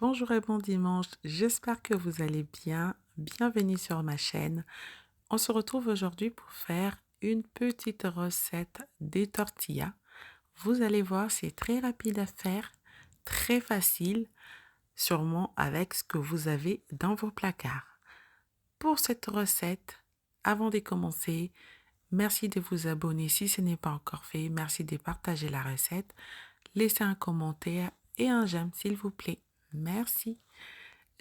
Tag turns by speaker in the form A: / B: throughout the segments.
A: Bonjour et bon dimanche, j'espère que vous allez bien. Bienvenue sur ma chaîne. On se retrouve aujourd'hui pour faire une petite recette des tortillas. Vous allez voir, c'est très rapide à faire, très facile, sûrement avec ce que vous avez dans vos placards. Pour cette recette, avant de commencer, merci de vous abonner si ce n'est pas encore fait. Merci de partager la recette. Laissez un commentaire et un j'aime s'il vous plaît. Merci.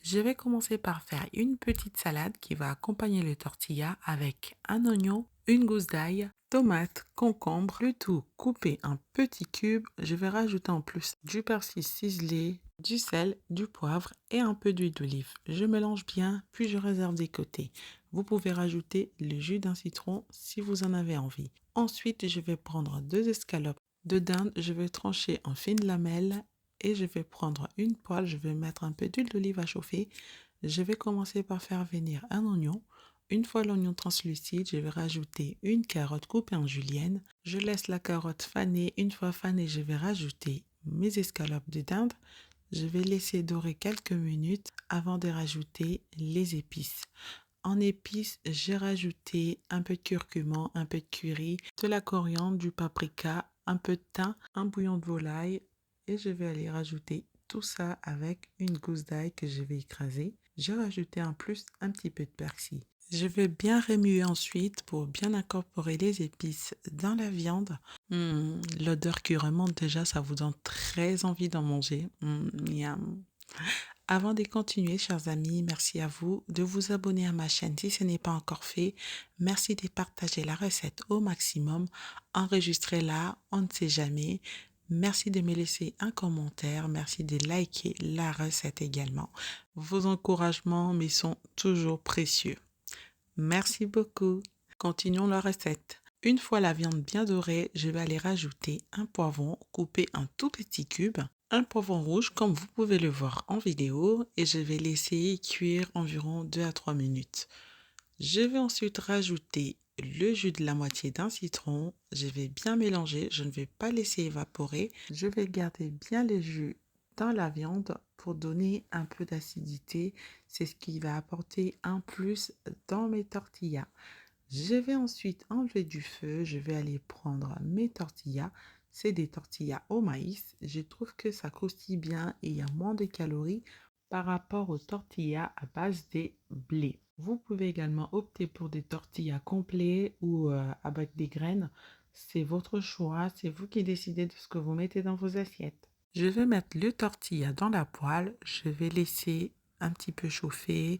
A: Je vais commencer par faire une petite salade qui va accompagner les tortillas avec un oignon, une gousse d'ail, tomates, concombre, le tout coupé en petits cubes. Je vais rajouter en plus du persil ciselé, du sel, du poivre et un peu d'huile d'olive. Je mélange bien, puis je réserve des côtés. Vous pouvez rajouter le jus d'un citron si vous en avez envie. Ensuite, je vais prendre 2 escalopes de dinde. Je vais trancher en fines lamelles et je vais prendre une poêle, je vais mettre un peu d'huile d'olive à chauffer. Je vais commencer par faire venir un oignon. Une fois l'oignon translucide, je vais rajouter une carotte coupée en julienne. Je laisse la carotte faner. Une fois fanée, je vais rajouter mes escalopes de dinde. Je vais laisser dorer quelques minutes avant de rajouter les épices. En épices, j'ai rajouté un peu de curcuma, un peu de curry, de la coriandre, du paprika, un peu de thym, un bouillon de volaille et je vais aller rajouter tout ça avec une gousse d'ail que je vais écraser. J'ai rajouté en plus un petit peu de persil. Je vais bien remuer ensuite pour bien incorporer les épices dans la viande. L'odeur qui remonte déjà, ça vous donne très envie d'en manger. Miam. Avant de continuer, chers amis, merci à vous de vous abonner à ma chaîne si ce n'est pas encore fait. Merci de partager la recette au maximum. Enregistrez-la, on ne sait jamais. Merci de me laisser un commentaire. Merci de liker la recette également. Vos encouragements me sont toujours précieux. Merci beaucoup. Continuons la recette. Une fois la viande bien dorée, je vais aller rajouter un poivron coupé en tout petits cubes, un poivron rouge comme vous pouvez le voir en vidéo et je vais laisser cuire environ 2 à 3 minutes. Je vais ensuite rajouter le jus de la moitié d'un citron. Je vais bien mélanger, je ne vais pas laisser évaporer. Je vais garder bien le jus dans la viande pour donner un peu d'acidité. C'est ce qui va apporter un plus dans mes tortillas. Je vais ensuite enlever du feu. Je vais aller prendre mes tortillas. C'est des tortillas au maïs. Je trouve que ça croustille bien et il y a moins de calories par rapport aux tortillas à base de blé. Vous pouvez également opter pour des tortillas complets ou avec des graines. C'est votre choix, c'est vous qui décidez de ce que vous mettez dans vos assiettes. Je vais mettre le tortilla dans la poêle. Je vais laisser un petit peu chauffer.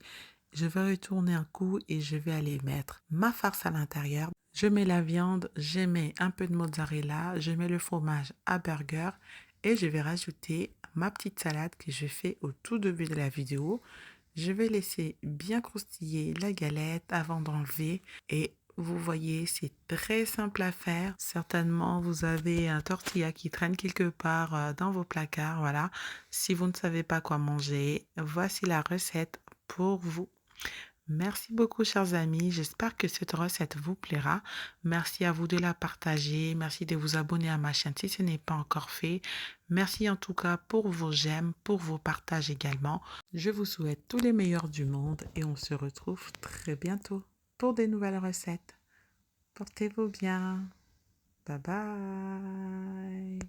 A: Je vais retourner un coup et je vais aller mettre ma farce à l'intérieur. Je mets la viande, je mets un peu de mozzarella, je mets le fromage à burger et je vais rajouter ma petite salade que je fais au tout début de la vidéo. Je vais laisser bien croustiller la galette avant d'enlever et vous voyez, c'est très simple à faire. Certainement, vous avez un tortilla qui traîne quelque part dans vos placards. Voilà. Si vous ne savez pas quoi manger, voici la recette pour vous. Merci beaucoup, chers amis. J'espère que cette recette vous plaira. Merci à vous de la partager. Merci de vous abonner à ma chaîne si ce n'est pas encore fait. Merci en tout cas pour vos j'aime, pour vos partages également. Je vous souhaite tous les meilleurs du monde et on se retrouve très bientôt pour des nouvelles recettes. Portez-vous bien. Bye bye.